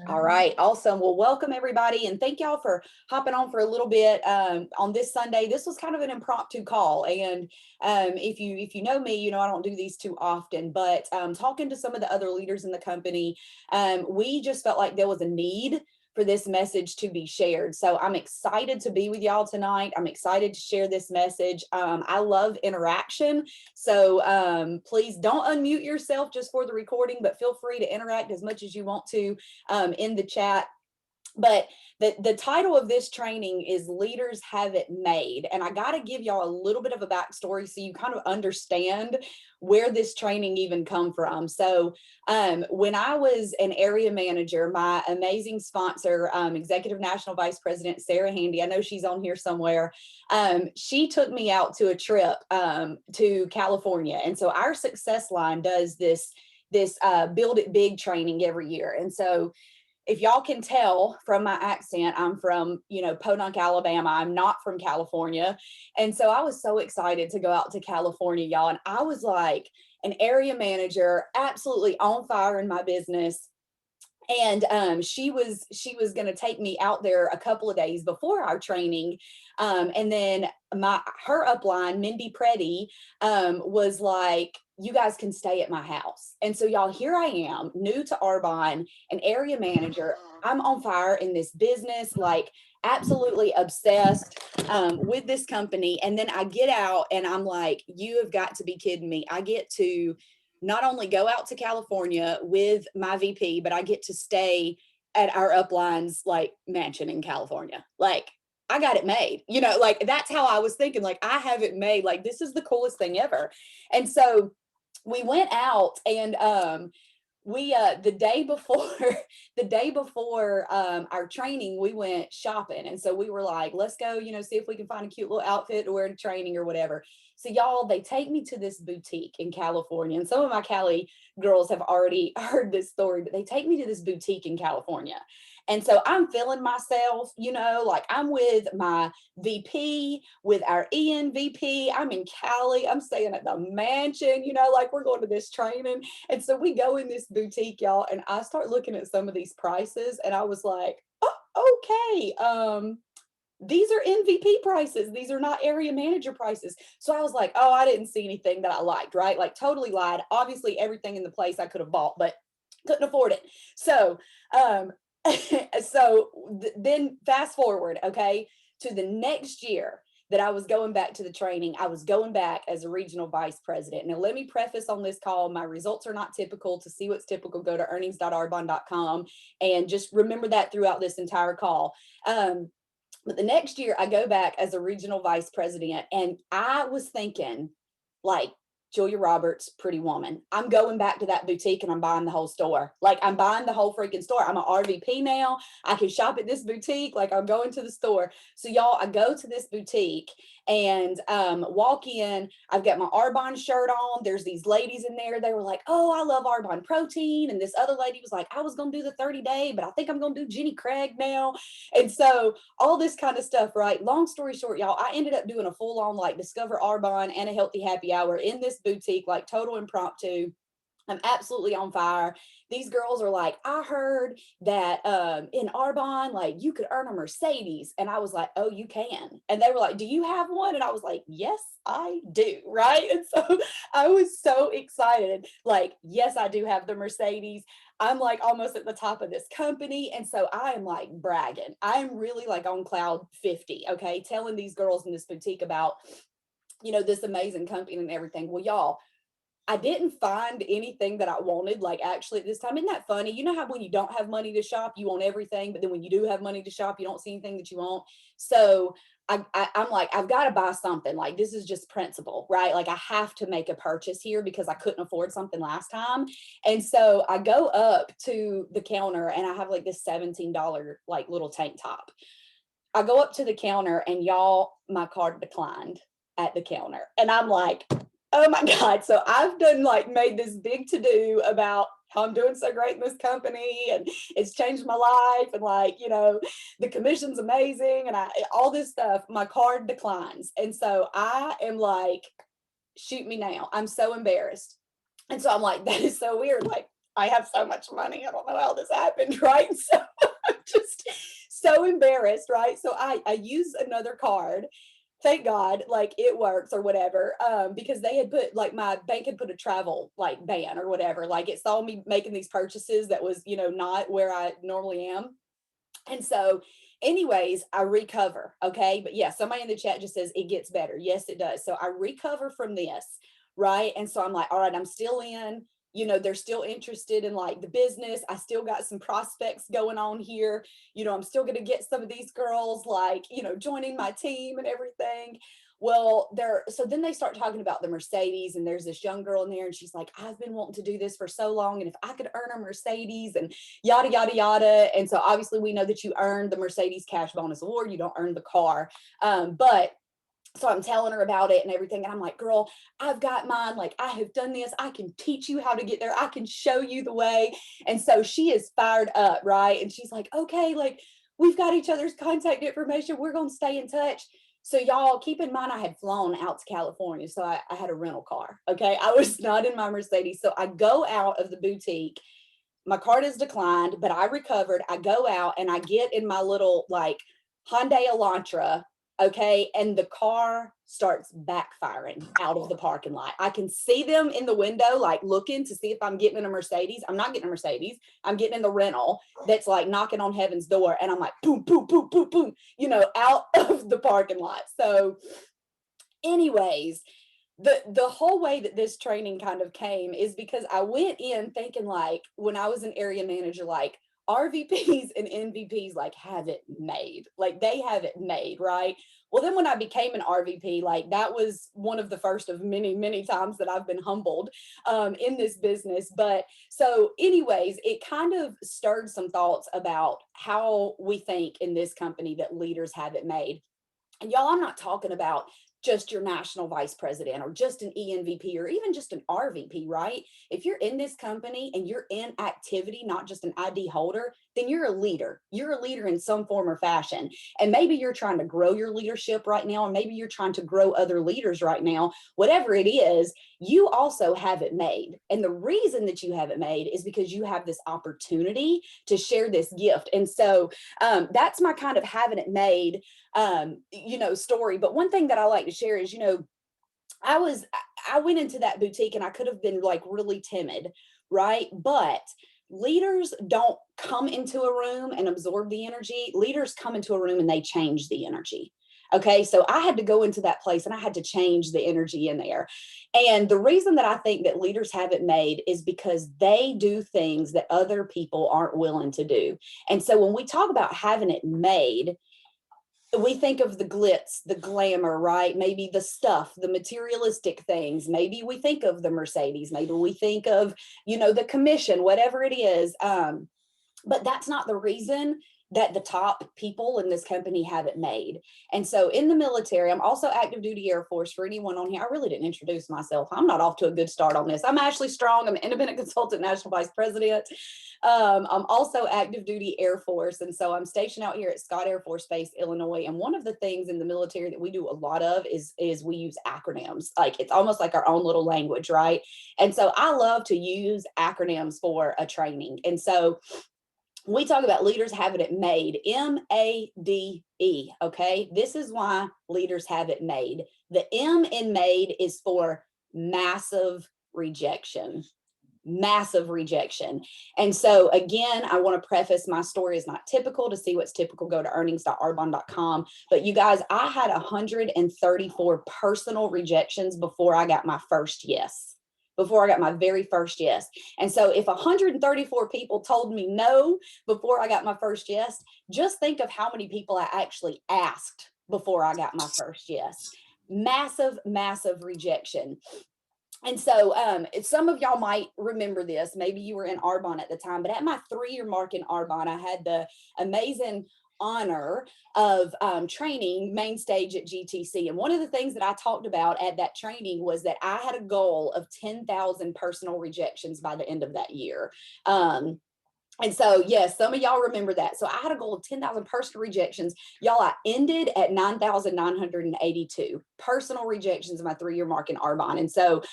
All right, awesome. Well, welcome everybody, and thank y'all for hopping on for a little bit on this Sunday. This was kind of an impromptu call, and if you know me, you know I don't do these too often. But talking to some of the other leaders in the company, we just felt like there was a need for this message to be shared. So I'm excited to be with y'all tonight. I'm excited to share this message. I love interaction. So please don't unmute yourself just for the recording, but feel free to interact as much as you want to in the chat. But the title of this training is Leaders Have It Made. And I got to give y'all a little bit of a backstory so you kind of understand where this training even come from. So when I was an area manager, my amazing sponsor, Executive National Vice President Sarah Handy, I know she's on here somewhere, she took me out to a trip to California. And so our success line does this Build It Big training every year. And so if y'all can tell from my accent, I'm from, Podunk, Alabama. I'm not from California. And so I was so excited to go out to California, y'all. And I was like an area manager, absolutely on fire in my business. And she was going to take me out there a couple of days before our training, and then her upline M.A.D.E, was like, you guys can stay at my house. And so y'all, here I am, new to Arbonne, an area manager. I'm on fire in this business, like absolutely obsessed with this company. And then I get out and I'm like, you have got to be kidding me. I get to not only go out to California with my VP, but I get to stay at our upline's like mansion in California. Like, I got it made, like that's how I was thinking, like I have it made, like this is the coolest thing ever. And so we went out and we the day before our training, we went shopping. And so we were like, let's go, see if we can find a cute little outfit to wear to training or whatever. So y'all, they take me to this boutique in California, and some of my Cali girls have already heard this story, but they take me to this boutique in California. And so I'm feeling myself, like I'm with my VP, with our ENVP. I'm in Cali. I'm staying at the mansion, like we're going to this training. And so we go in this boutique, y'all, and I start looking at some of these prices, and I was like, oh, okay. These are NVP prices. These are not area manager prices. So I was like, oh, I didn't see anything that I liked, right? Like totally lied. Obviously everything in the place I could have bought, but couldn't afford it. So, then fast forward, okay, to the next year that I was going back to the training. I was going back as a regional vice president. Now, let me preface on this call, my results are not typical. To see what's typical, go to earnings.arbonne.com and just remember that throughout this entire call. But the next year I go back as a regional vice president, and I was thinking like Julia Roberts, Pretty Woman. I'm going back to that boutique and I'm buying the whole store. Like I'm buying the whole freaking store. I'm an RVP now. I can shop at this boutique. Like I'm going to the store. So y'all, I go to this boutique and walk in. I've got my Arbonne shirt on. There's these ladies in there. They were like, oh, I love Arbonne protein. And this other lady was like, I was going to do the 30-day, but I think I'm going to do Jenny Craig now. And so all this kind of stuff, right? Long story short, y'all, I ended up doing a full on like Discover Arbonne and a healthy happy hour in this boutique, like total impromptu. I'm absolutely on fire. These girls are like, I heard that in Arbonne, like you could earn a Mercedes. And I was like, oh, you can. And they were like, do you have one? And I was like, yes, I do. Right. And so I was so excited. Like, yes, I do have the Mercedes. I'm like almost at the top of this company. And so I am like bragging. I'm really like on cloud 50. Okay. Telling these girls in this boutique about, this amazing company and everything. Well, y'all, I didn't find anything that I wanted, like actually at this time. Isn't that funny? You know how when you don't have money to shop, you want everything, but then when you do have money to shop, you don't see anything that you want. So I'm like, I've got to buy something. Like this is just principle, right? Like I have to make a purchase here because I couldn't afford something last time. And so I go up to the counter and I have like this $17 like little tank top. I go up to the counter and y'all, my card declined at the counter. And I'm like, oh my God. So I've made this big to do about how I'm doing so great in this company and it's changed my life. And the commission's amazing and all this stuff, my card declines. And so I am like, shoot me now. I'm so embarrassed. And so I'm like, that is so weird. Like, I have so much money. I don't know how this happened, right? So I'm just so embarrassed, right? So I use another card. Thank God, like it works or whatever. Because they had put like my bank had put a travel like ban or whatever. Like it saw me making these purchases that was, not where I normally am. And so, anyways, I recover. Okay. But yeah, somebody in the chat just says it gets better. Yes, it does. So I recover from this. Right. And so I'm like, all right, I'm still in. They're still interested in like the business. I still got some prospects going on here. I'm still going to get some of these girls like, joining my team and everything. Well, so then they start talking about the Mercedes, and there's this young girl in there, and she's like, I've been wanting to do this for so long. And if I could earn a Mercedes and yada, yada, yada. And so obviously we know that you earned the Mercedes Cash Bonus Award. You don't earn the car. But so I'm telling her about it and everything. And I'm like, girl, I've got mine. Like, I have done this. I can teach you how to get there. I can show you the way. And so she is fired up, right? And she's like, okay, like, we've got each other's contact information. We're going to stay in touch. So y'all keep in mind, I had flown out to California. So I had a rental car. Okay. I was not in my Mercedes. So I go out of the boutique. My card is declined, but I recovered. I go out and I get in my little like Hyundai Elantra. Okay. And the car starts backfiring out of the parking lot. I can see them in the window, like looking to see if I'm getting in a Mercedes. I'm not getting a Mercedes. I'm getting in the rental that's like knocking on heaven's door. And I'm like, boom, boom, boom, boom, boom, out of the parking lot. So, anyways, the whole way that this training kind of came is because I went in thinking like when I was an area manager, like RVPs and NVPs like have it made, like they have it made, right? Well, then when I became an RVP, like that was one of the first of many, many times that I've been humbled in this business. But so anyways, it kind of stirred some thoughts about how we think in this company that leaders have it made. And y'all, I'm not talking about just your national vice president or just an ENVP or even just an RVP, right? If you're in this company and you're in activity, not just an ID holder, then you're a leader. You're a leader in some form or fashion. And maybe you're trying to grow your leadership right now, or maybe you're trying to grow other leaders right now. Whatever it is, you also have it made. And the reason that you have it made is because you have this opportunity to share this gift. And so that's my kind of having it made story. But one thing that I like to share is, I went into that boutique and I could have been like really timid, right? But leaders don't come into a room and absorb the energy. Leaders come into a room and they change the energy. Okay, so I had to go into that place and I had to change the energy in there. And the reason that I think that leaders have it made is because they do things that other people aren't willing to do. And so when we talk about having it made, we think of the glitz, the glamour, right? Maybe the stuff, the materialistic things. Maybe we think of the Mercedes. Maybe we think of, the commission, whatever it is. But that's not the reason that the top people in this company have it made. And so in the military, I'm also active duty Air Force. For anyone on here, I really didn't introduce myself. I'm not off to a good start on this. I'm Ashley Strong. I'm an independent consultant, national vice president. I'm also active duty Air Force. And so I'm stationed out here at Scott Air Force Base, Illinois. And one of the things in the military that we do a lot of is we use acronyms. Like it's almost like our own little language, right? And so I love to use acronyms for a training. And so we talk about leaders having it made, M.A.D.E. Okay. This is why leaders have it made. The M in made is for massive rejection. Massive rejection. And so again, I want to preface my story is not typical. To see what's typical, go to earnings.arbonne.com. But you guys, I had 134 personal rejections before I got my first yes. Before I got my very first yes. And so if 134 people told me no before I got my first yes, just think of how many people I actually asked before I got my first yes. Massive, massive rejection. And so some of y'all might remember this. Maybe you were in Arbonne at the time, but at my 3-year mark in Arbonne, I had the amazing honor of training main stage at GTC. And one of the things that I talked about at that training was that I had a goal of 10,000 personal rejections by the end of that year. And so, yes, some of y'all remember that. So I had a goal of 10,000 personal rejections. Y'all, I ended at 9,982 personal rejections of my 3-year mark in Arbonne. And so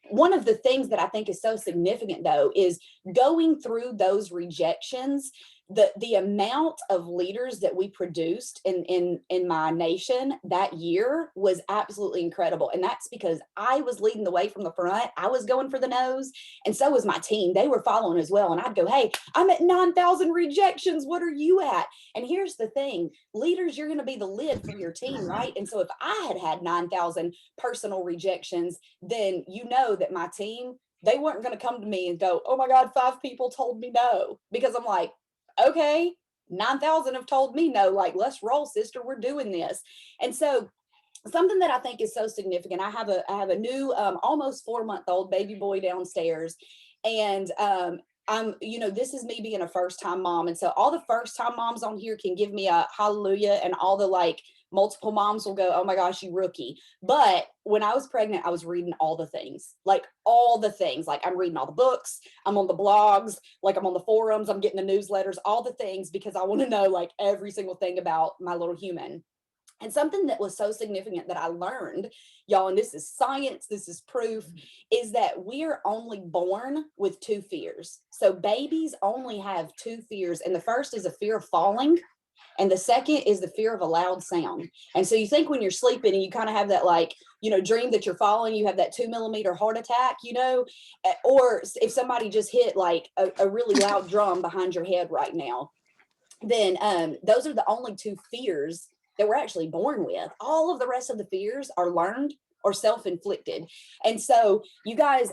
one of the things that I think is so significant, though, is going through those rejections. The amount of leaders that we produced in my nation that year was absolutely incredible. And that's because I was leading the way from the front. I was going for the nose, and so was my team. They were following as well. And I'd go, hey, I'm at 9,000 rejections. What are you at? And here's the thing, leaders, you're going to be the lid for your team, right? And so if I had 9,000 personal rejections, then you know that my team, they weren't going to come to me and go, oh my God, 5 people told me no. Because I'm like, okay, 9,000 have told me no, like, let's roll, sister, we're doing this. And so something that I think is so significant, I have a new almost 4-month-old baby boy downstairs. And this is me being a first-time mom. And so all the first-time moms on here can give me a hallelujah, and all the like multiple moms will go, oh my gosh, you rookie. But when I was pregnant, I was reading all the things, like all the things. Like, I'm reading all the books, I'm on the blogs, like I'm on the forums, I'm getting the newsletters, all the things, because I want to know like every single thing about my little human. And something that was so significant that I learned, y'all, and this is science, this is proof, is that we are only born with 2 fears. So babies only have 2 fears. And the first is a fear of falling. And the second is the fear of a loud sound. And so you think when you're sleeping and you kind of have that, like, dream that you're falling, you have that 2 millimeter heart attack, or if somebody just hit like a really loud drum behind your head right now, then those are the only 2 fears that we're actually born with. All of the rest of the fears are learned or self-inflicted. And so you guys,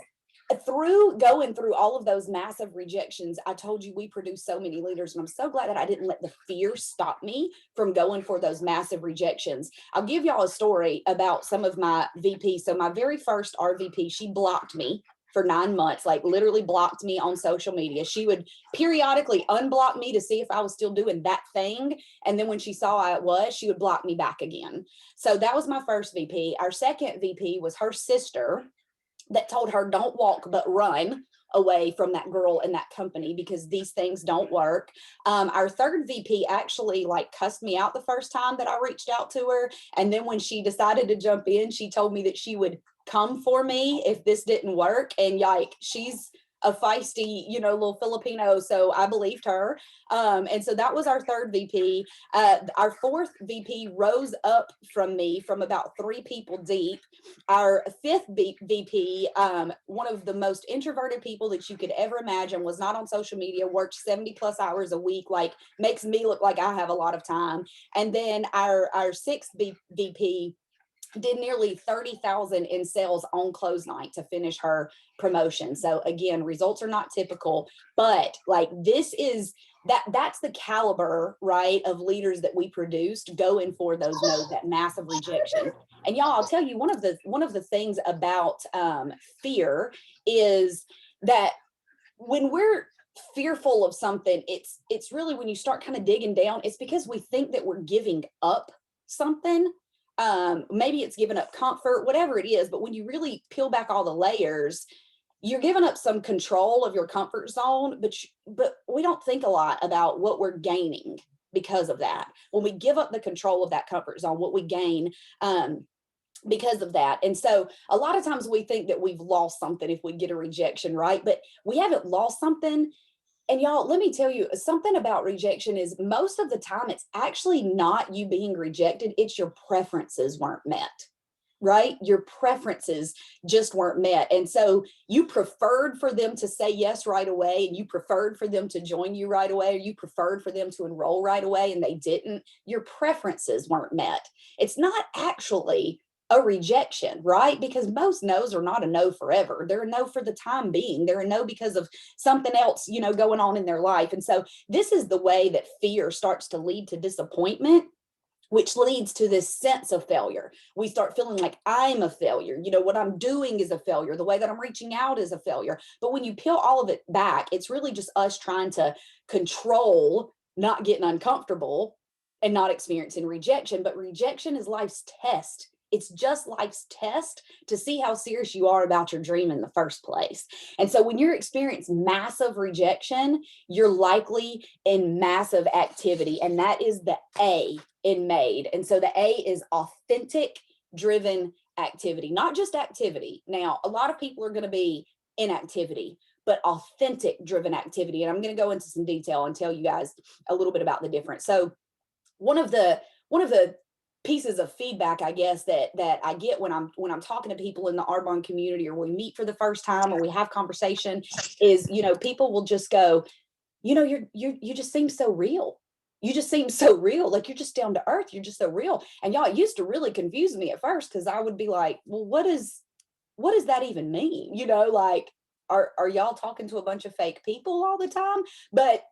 through going through all of those massive rejections, I told you we produce so many leaders, and I'm so glad that I didn't let the fear stop me from going for those massive rejections. I'll give y'all a story about some of my VPs. So my very first RVP, she blocked me for 9 months, like literally blocked me on social media. She would periodically unblock me to see if I was still doing that thing. And then when she saw I was, she would block me back again. So that was my first VP. Our second VP was her sister that told her, don't walk, but run away from that girl in that company, because these things don't work. Our third VP actually like cussed me out the first time that I reached out to her. And then when she decided to jump in, she told me that she would come for me if this didn't work. And like, she's a feisty, little Filipino. So I believed her. And so that was our third VP. Our fourth VP rose up from me from about 3 people deep. Our fifth VP, one of the most introverted people that you could ever imagine, was not on social media, worked 70+ hours a week, like makes me look like I have a lot of time. And then our sixth VP did nearly 30,000 in sales on close night to finish her promotion. So again, results are not typical, but like this is that's the caliber, right, of leaders that we produced going for those no's, that massive rejection. And y'all, I'll tell you, one of the things about fear is that when we're fearful of something, it's really, when you start kind of digging down, it's because we think that we're giving up something. Maybe it's giving up comfort, whatever it is. But when you really peel back all the layers, you're giving up some control of your comfort zone, but we don't think a lot about what we're gaining because of that. When we give up the control of that comfort zone, what we gain because of that. And so a lot of times we think that we've lost something if we get a rejection, right? But we haven't lost something. And y'all, let me tell you something about rejection is most of the time it's actually not you being rejected. It's your preferences weren't met, right? Your preferences just weren't met. And so you preferred for them to say yes right away, and you preferred for them to join you right away, or you preferred for them to enroll right away, and they didn't. Your preferences weren't met. It's not actually a rejection, right? Because most no's are not a no forever. They're a no for the time being. They're a no because of something else, going on in their life. And so this is the way that fear starts to lead to disappointment, which leads to this sense of failure. We start feeling like I'm a failure. What I'm doing is a failure. The way that I'm reaching out is a failure. But when you peel all of it back, it's really just us trying to control, not getting uncomfortable and not experiencing rejection. But rejection is life's test. It's just life's test to see how serious you are about your dream in the first place. And so when you're experiencing massive rejection, you're likely in massive activity. And that is the A in M.A.D.E. And so the A is authentic driven activity, not just activity. Now, a lot of people are going to be in activity, but authentic driven activity. And I'm going to go into some detail and tell you guys a little bit about the difference. So one of the pieces of feedback, I guess, that I get when I'm talking to people in the Arbonne community, or we meet for the first time, or we have conversation, is, people will just go, you just seem so real. You just seem so real. Like, you're just down to earth. You're just so real. And y'all, it used to really confuse me at first, because I would be like, well, what does that even mean? Like, are y'all talking to a bunch of fake people all the time? But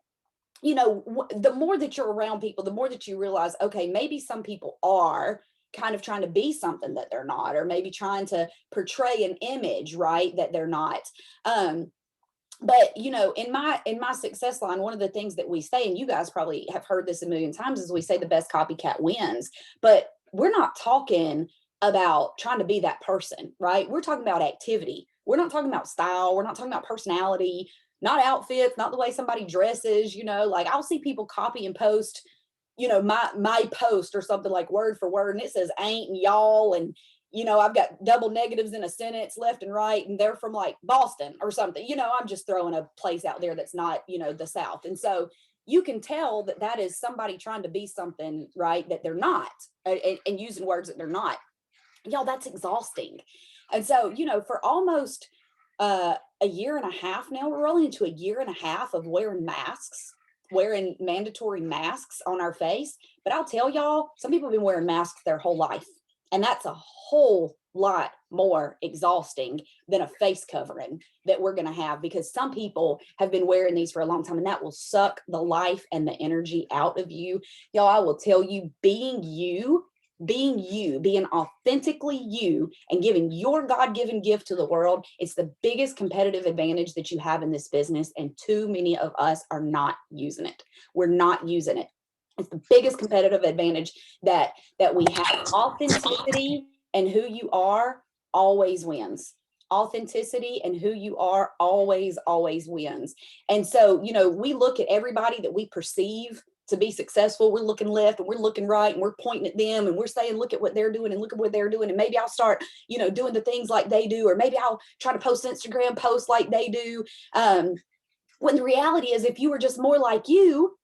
the more that you're around people, the more that you realize, okay, maybe some people are kind of trying to be something that they're not, or maybe trying to portray an image, right, that they're not. But in my success line, one of the things that we say, and you guys probably have heard this a million times, is we say the best copycat wins. But we're not talking about trying to be that person, right? We're talking about activity. We're not talking about style. We're not talking about personality, not outfits, not the way somebody dresses. Like, I'll see people copy and post, my post or something, like word for word, and it says ain't and y'all, and I've got double negatives in a sentence left and right, and they're from like Boston or something. I'm just throwing a place out there that's not, the South. And so you can tell that that is somebody trying to be something, right, that they're not, and using words that they're not. Y'all, that's exhausting. And so, for almost a year and a half now, we're rolling into a year and a half of wearing mandatory masks on our face. But I'll tell y'all, some people have been wearing masks their whole life. And that's a whole lot more exhausting than a face covering that we're going to have, because some people have been wearing these for a long time, and that will suck the life and the energy out of you. Y'all, I will tell you, being authentically you and giving your God-given gift to the world, it's the biggest competitive advantage that you have in this business. And too many of us are not using it. We're not using it. It's the biggest competitive advantage that we have. Authenticity and who you are always wins. Authenticity and who you are always wins. And so, we look at everybody that we perceive to be successful. We're looking left and we're looking right, and we're pointing at them, and we're saying, look at what they're doing, and look at what they're doing. And maybe I'll start, doing the things like they do, or maybe I'll try to post Instagram posts like they do. When the reality is, if you were just more like you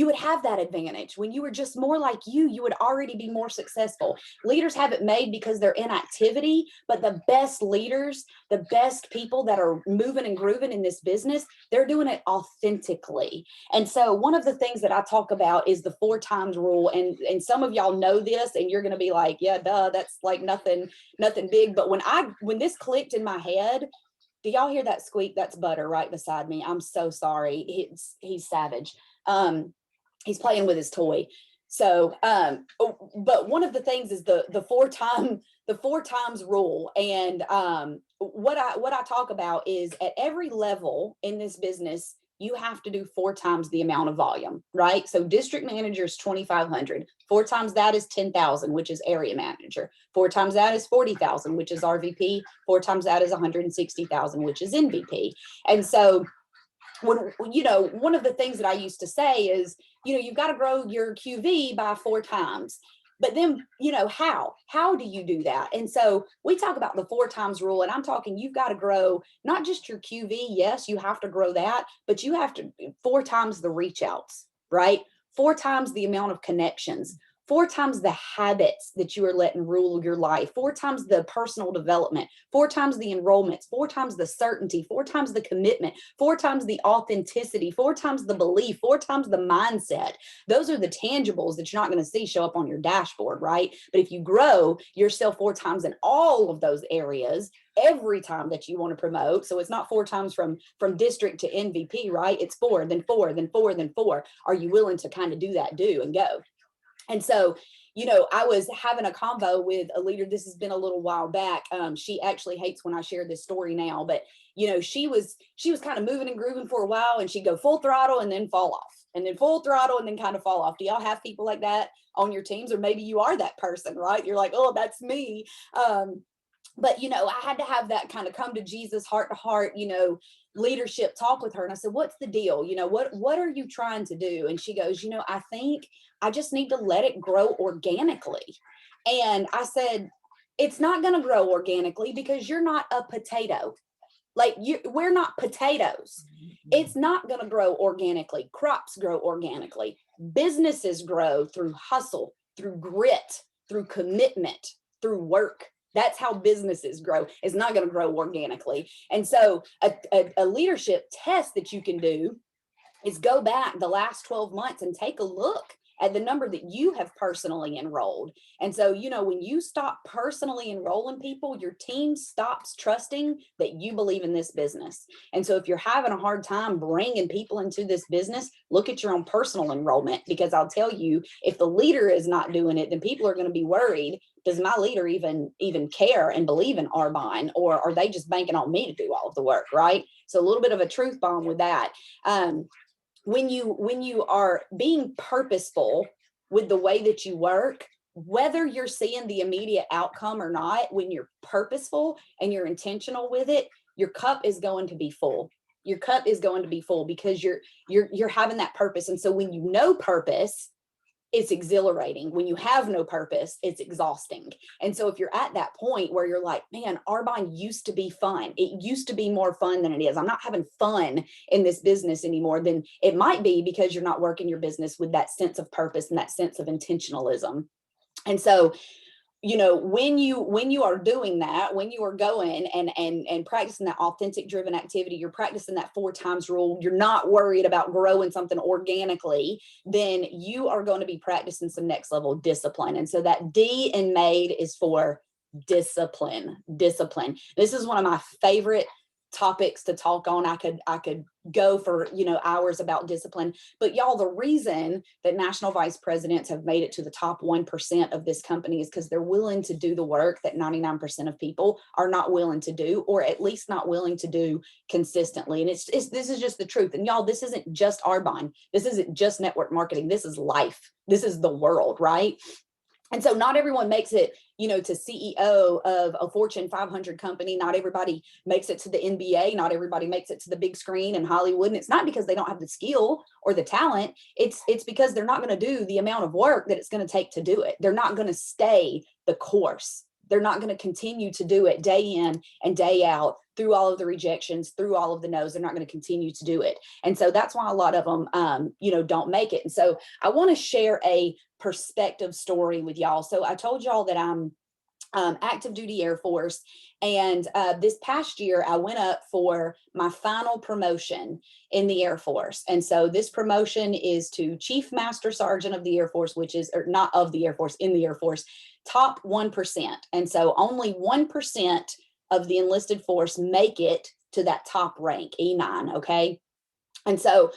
would have that advantage. When you were just more like you would already be more successful. Leaders have it made because they're in activity, but the best leaders, the best people that are moving and grooving in this business, they're doing it authentically. And so one of the things that I talk about is the 4 times rule. And some of y'all know this, and you're going to be like, yeah, duh, that's like nothing big. But when this clicked in my head, do y'all hear that squeak? That's Butter right beside me. I'm so sorry. He's savage. He's playing with his toy. So, but one of the things is the 4 times rule. And what I talk about is, at every level in this business, you have to do 4 times the amount of volume, right? So district manager is 2,500. 4 times that is 10,000, which is area manager. 4 times that is 40,000, which is RVP. 4 times that is 160,000, which is NVP. And so, when one of the things that I used to say is, you've got to grow your QV by 4 times. But then, how do you do that? And so we talk about the 4 times rule, and I'm talking, you've got to grow not just your QV. Yes, you have to grow that, but you have to 4 times the reach outs, right? 4 times the amount of connections, 4 times the habits that you are letting rule your life, 4 times the personal development, 4 times the enrollments, 4 times the certainty, 4 times the commitment, 4 times the authenticity, 4 times the belief, 4 times the mindset. Those are the tangibles that you're not going to see show up on your dashboard, right? But if you grow yourself 4 times in all of those areas, every time that you want to promote, so it's not 4 times from district to NVP, right? It's 4, then 4, then 4, then 4. Are you willing to kind of do that, and go? And so, I was having a convo with a leader. This has been a little while back. She actually hates when I share this story now, but she was kind of moving and grooving for a while, and she'd go full throttle and then fall off. and then full throttle and then kind of fall off. Do y'all have people like that on your teams? Or maybe you are that person, right? You're like, oh, that's me. But, you know, I had to have that kind of come to Jesus, heart to heart, you know, leadership talk with her. And I said, what's the deal? You know, what are you trying to do? And she goes, you know, I think I just need to let it grow organically. And I said, it's not going to grow organically because you're not a potato. Like we're not potatoes. It's not going to grow organically. Crops grow organically. Businesses grow through hustle, through grit, through commitment, through work. That's how businesses grow. It's not going to grow organically. And so a leadership test that you can do is go back the last 12 months and take a look at the number that you have personally enrolled. And so, you know, when you stop personally enrolling people, your team stops trusting that you believe in this business. And so if you're having a hard time bringing people into this business, look at your own personal enrollment, because I'll tell you, if the leader is not doing it, then people are going to be worried. Does my leader even care and believe in R-Bond, or are they just banking on me to do all of the work, right? So a little bit of a truth bomb with that. When you are being purposeful with the way that you work, whether you're seeing the immediate outcome or not, when you're purposeful and you're intentional with it, your cup is going to be full. Your cup is going to be full because you're having that purpose. And so when you know purpose, it's exhilarating. When you have no purpose, it's exhausting. And so if you're at that point where you're like, man, R-Bond used to be fun. It used to be more fun than it is. I'm not having fun in this business anymore. Then it might be because you're not working your business with that sense of purpose and that sense of intentionalism. And so, you know, when you are doing that, when you are going and practicing that authentic driven activity, you're practicing that 4 times rule, you're not worried about growing something organically, then you are going to be practicing some next level discipline. And so that D in M.A.D.E is for discipline. This is one of my favorite topics to talk on. I could go for, you know, hours about discipline, but y'all, the reason that national vice presidents have made it to the top 1% of this company is because they're willing to do the work that 99% of people are not willing to do, or at least not willing to do consistently. And it's this is just the truth. And y'all, this isn't just R-Bond. This isn't just network marketing. This is life. This is the world, right? And so not everyone makes it, you know, to CEO of a Fortune 500 company. Not everybody makes it to the NBA. Not everybody makes it to the big screen in Hollywood. And it's not because they don't have the skill or the talent. It's because they're not going to do the amount of work that it's going to take to do it. They're not going to stay the course. They're not going to continue to do it day in and day out through all of the rejections, through all of the no's. They're not going to continue to do it. And so that's why a lot of them, you know, don't make it. And so I want to share a perspective story with y'all. So I told y'all that I'm active duty Air Force. And this past year, I went up for my final promotion in the Air Force. And so this promotion is to Chief Master Sergeant of the Air Force, which is, or not of the Air Force, in the Air Force, top 1%. And so only 1% of the enlisted force make it to that top rank, E9, okay? And so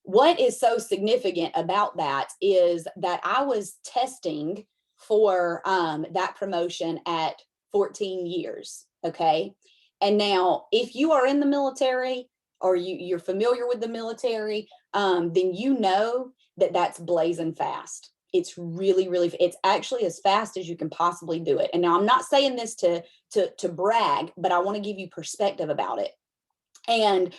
what is so significant about that is that I was testing for that promotion at 14 years, okay? And now, if you are in the military or you're familiar with the military, then you know that that's blazing fast. It's really, really, it's actually as fast as you can possibly do it. And now I'm not saying this to brag, but I want to give you perspective about it. And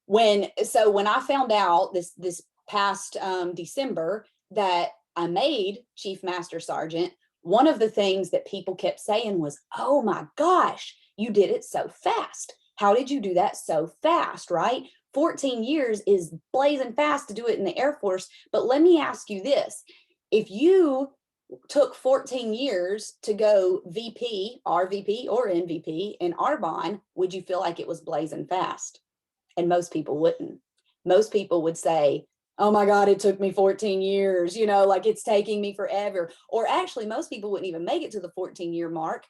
when I found out this past December that I made Chief Master Sergeant, one of the things that people kept saying was, oh my gosh, you did it so fast. How did you do that so fast, right? 14 years is blazing fast to do it in the Air Force. But let me ask you this. If you took 14 years to go VP, RVP, or NVP in R-Bond, would you feel like it was blazing fast? And most people wouldn't. Most people would say, oh my God, it took me 14 years, you know, like it's taking me forever. Or actually, most people wouldn't even make it to the 14-year mark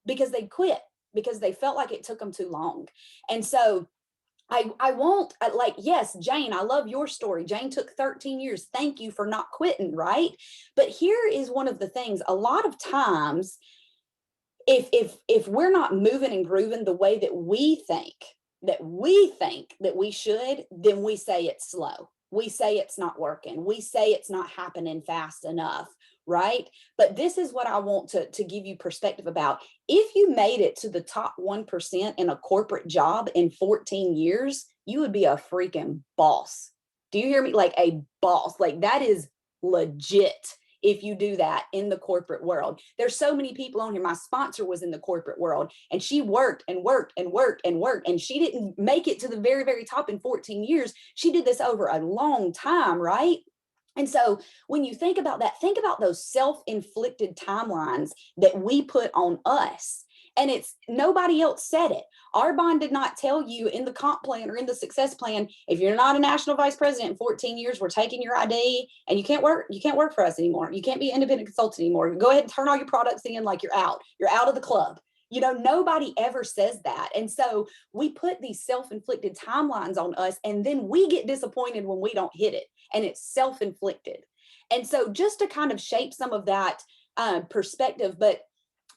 because they quit, because they felt like it took them too long. And so I won't, like, yes, Jane, I love your story. Jane took 13 years. Thank you for not quitting, right? But here is one of the things. A lot of times, if we're not moving and grooving the way that we think that we should, then we say it's slow. we say it's not working. We say it's not happening fast enough, right? But this is what I want to give you perspective about. If you made it to the top 1% in a corporate job in 14 years, you would be a freaking boss. Do you hear me? Like a boss. Like that is legit if you do that in the corporate world. There's so many people on here. My sponsor was in the corporate world and she worked and worked and worked and worked, and she didn't make it to the very, very top in 14 years. She did this over a long time, right? And so when you think about that, think about those self-inflicted timelines that we put on us. And it's nobody else said it. Our bond did not tell you in the comp plan or in the success plan, if you're not a national vice president in 14 years, we're taking your ID and you can't work for us anymore. You can't be an independent consultant anymore. Go ahead and turn all your products in, like you're out of the club. You know, nobody ever says that. And so we put these self-inflicted timelines on us, and then we get disappointed when we don't hit it, and it's self-inflicted. And so just to kind of shape some of that perspective, but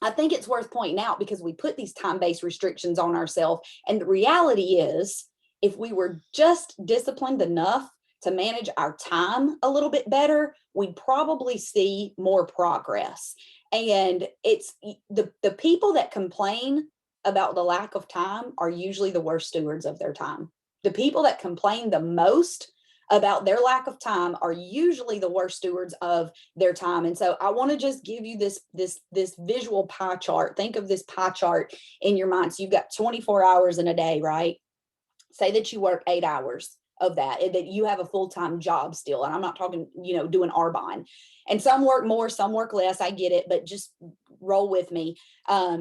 I think it's worth pointing out because we put these time-based restrictions on ourselves. And the reality is, if we were just disciplined enough to manage our time a little bit better, we'd probably see more progress. And it's the people that complain about the lack of time are usually the worst stewards of their time. The people that complain the most about their lack of time are usually the worst stewards of their time. And so I want to just give you this visual pie chart. Think of this pie chart in your mind. So you've got 24 hours in a day, right? Say that you work 8 hours of that, and that you have a full-time job still. And I'm not talking, doing Arbonne. And some work more, some work less. I get it, but just roll with me.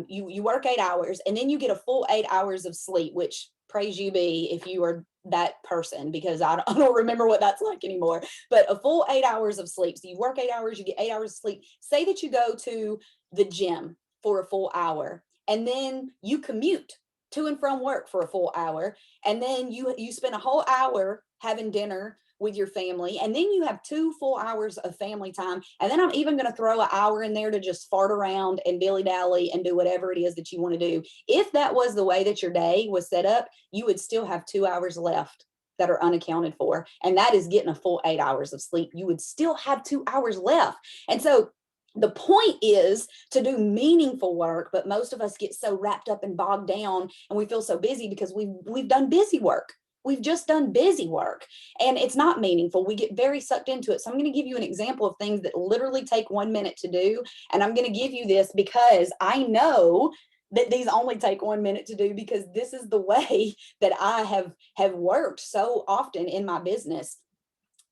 You work 8 hours, and then you get a full 8 hours of sleep, which praise you be if you are that person, because I don't remember what that's like anymore. But a full 8 hours of sleep. So you work 8 hours, you get 8 hours of sleep. Say that you go to the gym for a full hour, and then you commute to and from work for a full hour, and then you spend a whole hour having dinner with your family, and then you have 2 full hours of family time, and then I'm even going to throw an hour in there to just fart around and dilly-dally and do whatever it is that you want to do. If that was the way that your day was set up, you would still have 2 hours left that are unaccounted for, and that is getting a full 8 hours of sleep. You would still have 2 hours left. And so the point is to do meaningful work, but most of us get so wrapped up and bogged down, and we feel so busy because we've done busy work. We've just done busy work, and it's not meaningful. We get very sucked into it. So I'm going to give you an example of things that literally take 1 minute to do. And I'm going to give you this because I know that these only take 1 minute to do, because this is the way that I have worked so often in my business.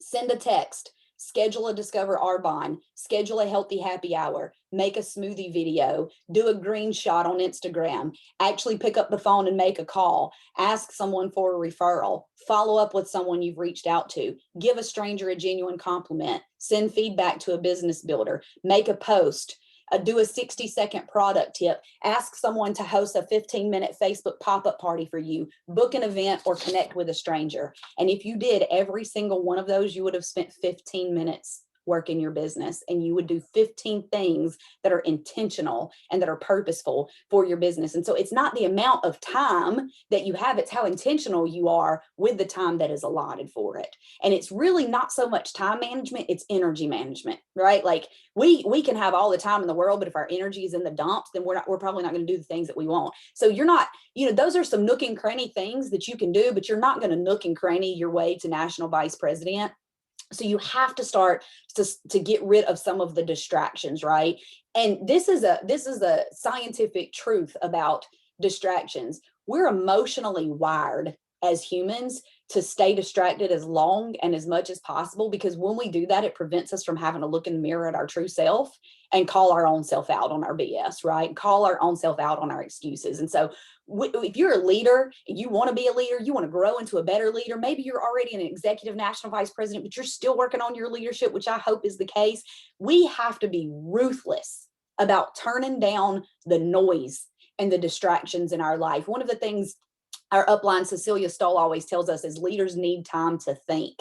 Send a text. Schedule a Discover Arbonne, schedule a healthy happy hour, make a smoothie video, do a green shot on Instagram, actually pick up the phone and make a call, ask someone for a referral, follow up with someone you've reached out to, give a stranger a genuine compliment, send feedback to a business builder, make a post, do a 60-second product tip, ask someone to host a 15-minute Facebook pop-up party for you, book an event, or connect with a stranger. And if you did every single one of those, you would have spent 15 minutes work in your business, and you would do 15 things that are intentional and that are purposeful for your business. And so it's not the amount of time that you have, it's how intentional you are with the time that is allotted for it. And it's really not so much time management, it's energy management, right? Like we can have all the time in the world, but if our energy is in the dumps, then we're probably not going to do the things that we want. So you're not, those are some nook and cranny things that you can do, but you're not going to nook and cranny your way to national vice president. So you have to start to get rid of some of the distractions, right? And this is a scientific truth about distractions. We're emotionally wired as humans to stay distracted as long and as much as possible, because when we do that, it prevents us from having to look in the mirror at our true self and call our own self out on our BS, right? Call our own self out on our excuses. And so if you're a leader and you want to be a leader, you want to grow into a better leader, maybe you're already an executive national vice president, but you're still working on your leadership, which I hope is the case. We have to be ruthless about turning down the noise and the distractions in our life. One of the things our upline Cecilia Stoll always tells us is leaders need time to think.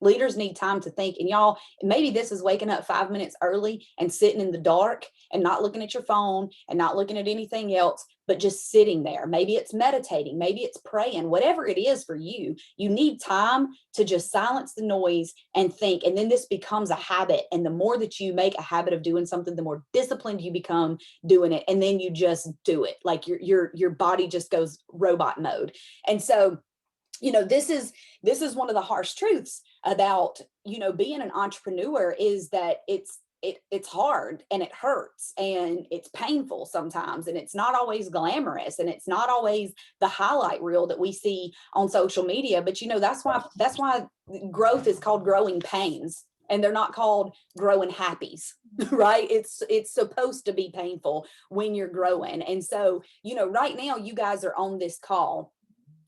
Leaders need time to think. And y'all, maybe this is waking up 5 minutes early and sitting in the dark and not looking at your phone and not looking at anything else, but just sitting there. Maybe it's meditating, maybe it's praying, whatever it is for you. You need time to just silence the noise and think. And then this becomes a habit. And the more that you make a habit of doing something, the more disciplined you become doing it. And then you just do it. Like your body just goes robot mode. And so, this is one of the harsh truths about, being an entrepreneur, is that it's hard and it hurts and it's painful sometimes, and it's not always glamorous, and it's not always the highlight reel that we see on social media. But that's why growth is called growing pains, and they're not called growing happies. Right? It's supposed to be painful when you're growing. And so, right now you guys are on this call.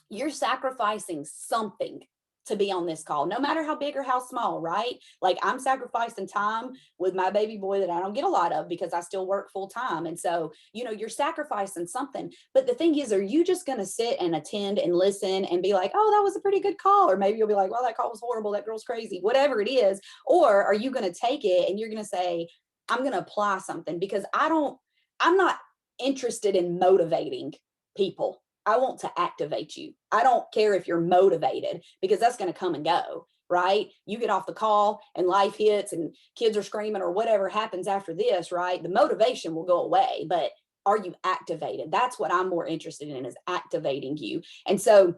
You're sacrificing something to be on this call, no matter how big or how small, right? Like, I'm sacrificing time with my baby boy that I don't get a lot of because I still work full time. And so, you're sacrificing something. But the thing is, are you just going to sit and attend and listen and be like, oh, that was a pretty good call? Or maybe you'll be like, well, that call was horrible, that girl's crazy, whatever it is. Or are you going to take it and you're going to say, I'm going to apply something? Because I'm not interested in motivating people. I want to activate you. I don't care if you're motivated, because that's going to come and go, right? You get off the call and life hits and kids are screaming or whatever happens after this, right? The motivation will go away, but are you activated? That's what I'm more interested in, is activating you. And so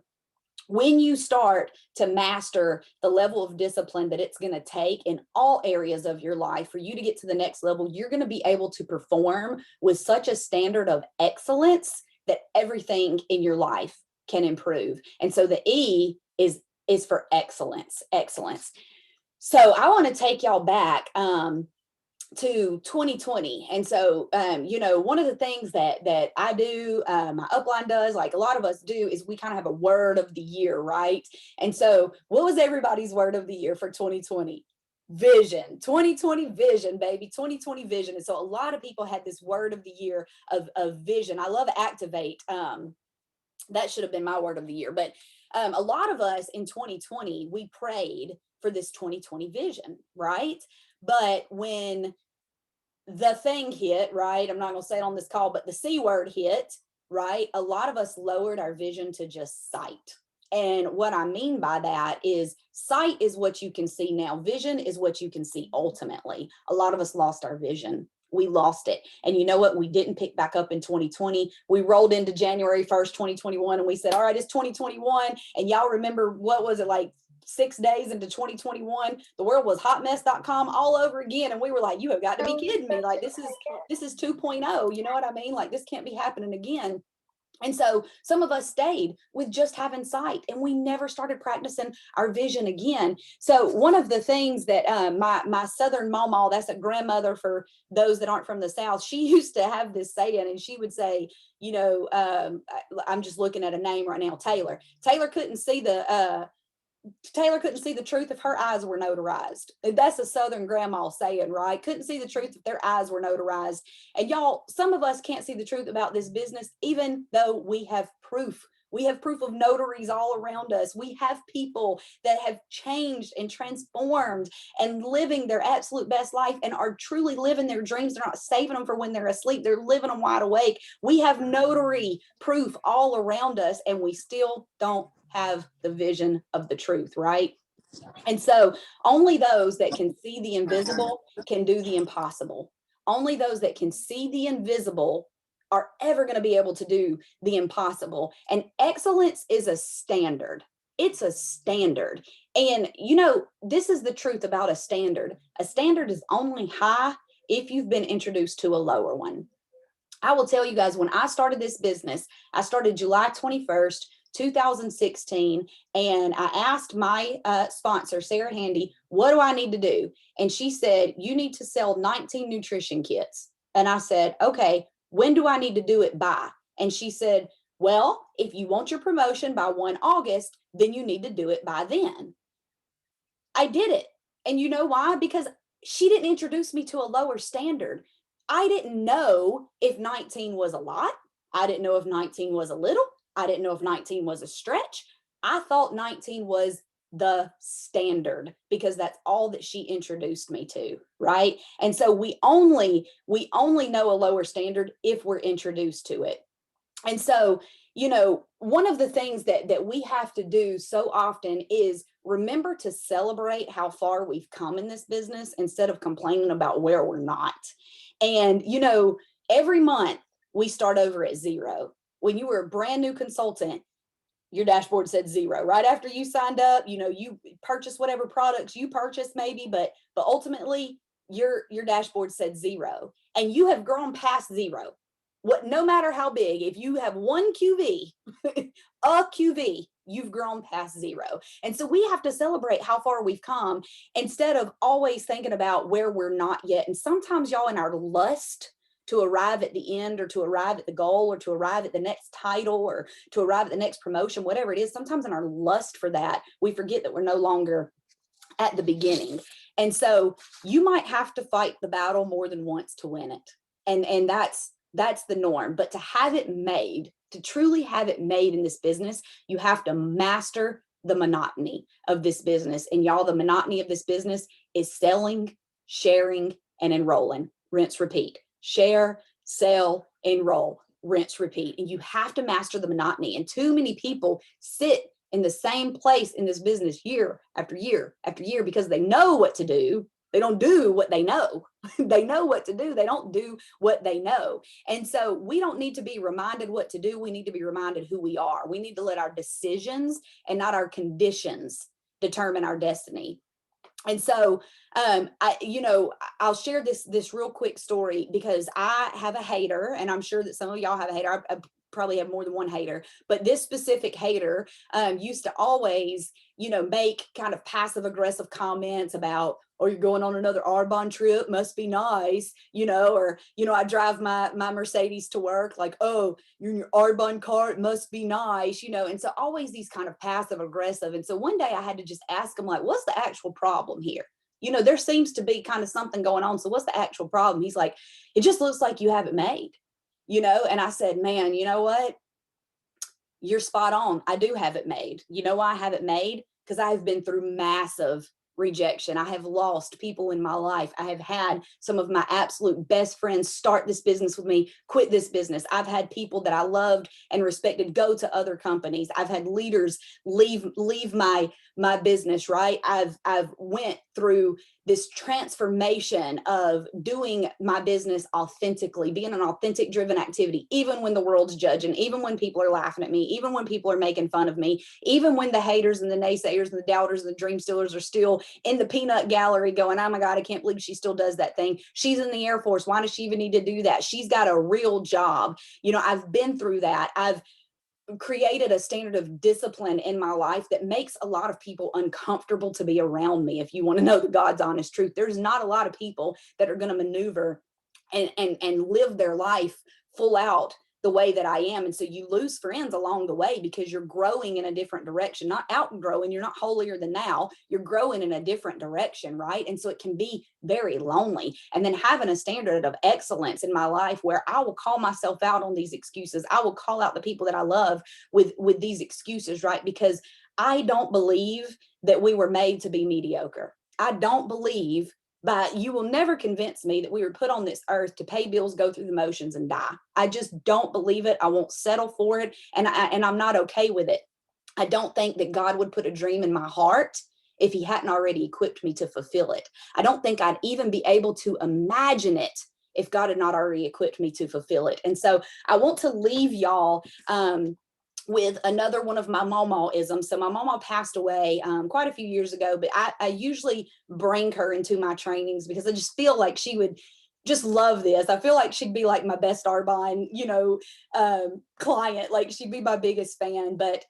when you start to master the level of discipline that it's going to take in all areas of your life for you to get to the next level, you're going to be able to perform with such a standard of excellence that everything in your life can improve. And so the E is for excellence. So I want to take y'all back to 2020. And so, one of the things that I do, my upline does, like a lot of us do, is we kind of have a word of the year, right? And so what was everybody's word of the year for 2020? Vision. 2020 vision, baby. 2020 vision. And so a lot of people had this word of the year of vision. I love activate. That should have been my word of the year. But a lot of us in 2020, we prayed for this 2020 vision, right? But when the thing hit, right, I'm not going to say it on this call, but the C word hit, right? A lot of us lowered our vision to just sight. And what I mean by that is, sight is what you can see now. Vision is what you can see ultimately. A lot of us lost our vision. We lost it. And you know what? We didn't pick back up in 2020. We rolled into January 1st, 2021, and we said, all right, it's 2021. And y'all remember, what was it, like 6 days into 2021, the world was hotmess.com all over again. And we were like, you have got to be kidding me. Like, this is 2.0. You know what I mean? Like, this can't be happening again. And so some of us stayed with just having sight, and we never started practicing our vision again. So one of the things that my Southern mama, that's a grandmother for those that aren't from the South, she used to have this saying, and she would say, I'm just looking at a name right now, Taylor. Taylor couldn't see the truth if her eyes were notarized. That's a Southern grandma saying, right? Couldn't see the truth if their eyes were notarized. And y'all, some of us can't see the truth about this business, even though we have proof. We have proof of notaries all around us. We have people that have changed and transformed and living their absolute best life and are truly living their dreams. They're not saving them for when they're asleep. They're living them wide awake. We have notary proof all around us, and we still don't have the vision of the truth, right? And so only those that can see the invisible can do the impossible. Only those that can see the invisible are ever going to be able to do the impossible. And excellence is a standard. It's a standard. And this is the truth about a standard. A standard is only high if you've been introduced to a lower one. I will tell you guys, when I started this business, I started July 21st, 2016. And I asked my sponsor, Sarah Handy, what do I need to do? And she said, you need to sell 19 nutrition kits. And I said, okay, when do I need to do it by? And she said, well, if you want your promotion by 1 August, then you need to do it by then. I did it. And you know why? Because she didn't introduce me to a lower standard. I didn't know if 19 was a lot. I didn't know if 19 was a little. I didn't know if 19 was a stretch. I thought 19 was the standard because that's all that she introduced me to, right? And so we only know a lower standard if we're introduced to it. And so, one of the things that we have to do so often is remember to celebrate how far we've come in this business instead of complaining about where we're not. And, every month we start over at zero. When you were a brand new consultant, your dashboard said zero. Right after you signed up, you purchased whatever products you purchased maybe, but ultimately your dashboard said zero, and you have grown past zero. No matter how big, if you have one QV, a QV, you've grown past zero. And so we have to celebrate how far we've come instead of always thinking about where we're not yet. And sometimes, y'all, in our lust to arrive at the end, or to arrive at the goal, or to arrive at the next title, or to arrive at the next promotion, whatever it is, sometimes in our lust for that, we forget that we're no longer at the beginning. And so you might have to fight the battle more than once to win it. And that's the norm. But to have it made, to truly have it made in this business, you have to master the monotony of this business. And y'all, the monotony of this business is selling, sharing, and enrolling. Rinse, repeat. Share, sell, enroll, rinse, repeat. And you have to master the monotony. And too many people sit in the same place in this business year after year after year because they know what to do. They don't do what they know. They know what to do. They don't do what they know. And so we don't need to be reminded what to do. We need to be reminded who we are. We need to let our decisions and not our conditions determine our destiny. And so, I'll share this real quick story because I have a hater, and I'm sure that some of y'all have a hater. I probably have more than one hater, but this specific hater used to always, make kind of passive aggressive comments about, oh, you're going on another Arbonne trip, must be nice, or, I drive my Mercedes to work, like, oh, you're in your Arbonne car, it must be nice, and so always these kind of passive aggressive. And so one day I had to just ask him, like, what's the actual problem here? There seems to be kind of something going on. So what's the actual problem? He's like, it just looks like you have it made, and I said, man, you know what? You're spot on. I do have it made. You know why I have it made? Because I've been through massive rejection. I have lost people in my life. I have had some of my absolute best friends start this business with me, quit this business. I've had people that I loved and respected go to other companies. I've had leaders leave my business, right? I've went through this transformation of doing my business authentically, being an authentic driven activity, even when the world's judging, even when people are laughing at me, even when people are making fun of me, even when the haters and the naysayers and the doubters and the dream stealers are still in the peanut gallery going, oh my God, I can't believe she still does that thing. She's in the Air Force. Why does she even need to do that? She's got a real job. I've been through that. I've created a standard of discipline in my life that makes a lot of people uncomfortable to be around me. If you want to know the God's honest truth, there's not a lot of people that are going to maneuver and live their life full out the way that I am. And so you lose friends along the way because you're growing in a different direction, not outgrowing. You're not holier than thou. You're growing in a different direction, right? And so it can be very lonely. And then having a standard of excellence in my life where I will call myself out on these excuses. I will call out the people that I love with these excuses, right? Because I don't believe that we were made to be mediocre. I don't believe, but you will never convince me that we were put on this earth to pay bills, go through the motions, and die. I just don't believe it. I won't settle for it, and I'm not okay with it. I don't think that God would put a dream in my heart if he hadn't already equipped me to fulfill it. I don't think I'd even be able to imagine it if God had not already equipped me to fulfill it. And so I want to leave y'all with another one of my mama-isms. So my mama passed away quite a few years ago, but I usually bring her into my trainings because I just feel like she would just love this. I feel like she'd be like my best Arbonne, client. Like she'd be my biggest fan. But,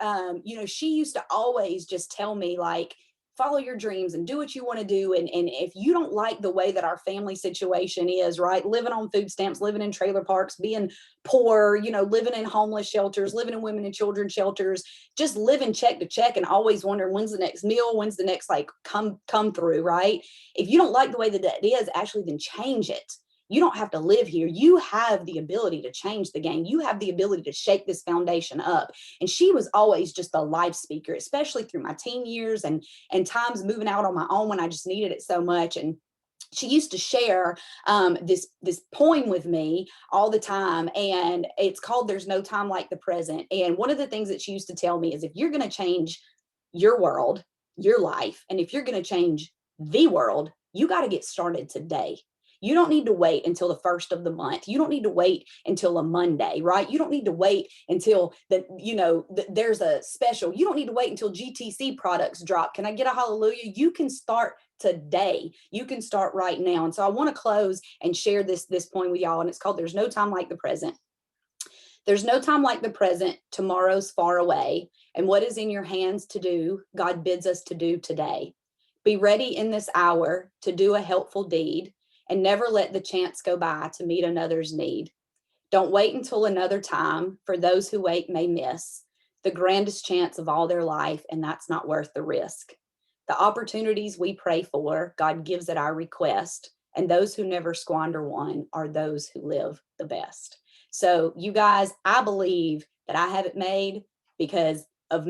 she used to always just tell me, like, follow your dreams and do what you want to do. And if you don't like the way that our family situation is, right, living on food stamps, living in trailer parks, being poor, living in homeless shelters, living in women and children shelters, just living check to check and always wondering when's the next meal, when's the next come through, right? If you don't like the way that it is, actually then change it. You don't have to live here. You have the ability to change the game. You have the ability to shake this foundation up. And she was always just a life speaker, especially through my teen years and times moving out on my own when I just needed it so much. And she used to share this poem with me all the time, and it's called "There's No Time Like the Present." And one of the things that she used to tell me is, if you're going to change your world, your life, and if you're going to change the world, you got to get started today. You don't need to wait until the first of the month. You don't need to wait until a Monday, right? You don't need to wait until there's a special. You don't need to wait until GTC products drop. Can I get a hallelujah? You can start today. You can start right now. And so I want to close and share this point with y'all. And it's called "There's No Time Like the Present." There's no time like the present. Tomorrow's far away. And what is in your hands to do, God bids us to do today. Be ready in this hour to do a helpful deed, and never let the chance go by to meet another's need. Don't wait until another time, for those who wait may miss the grandest chance of all their life, and that's not worth the risk. The opportunities we pray for, God gives at our request, and those who never squander one are those who live the best. So you guys, I believe that I have it made because of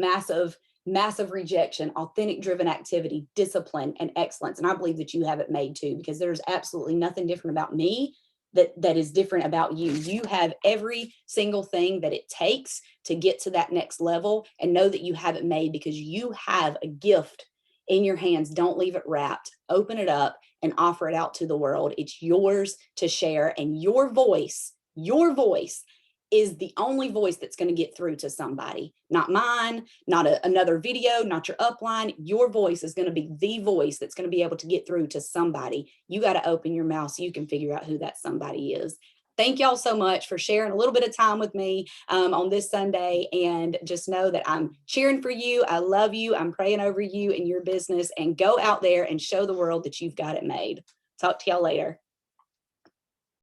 massive rejection, authentic driven activity, discipline, and excellence. And I believe that you have it made too, because there's absolutely nothing different about me that is different about you. You have every single thing that it takes to get to that next level, and know that you have it made because you have a gift in your hands. Don't leave it wrapped. Open it up and offer it out to the world. It's yours to share, and your voice is the only voice that's going to get through to somebody. Not mine, not another video, not your upline. Your voice is going to be the voice that's going to be able to get through to somebody. You got to open your mouth so you can figure out who that somebody is. Thank y'all so much for sharing a little bit of time with me on this Sunday. And just know that I'm cheering for you. I love you. I'm praying over you and your business. And go out there and show the world that you've got it made. Talk to y'all later.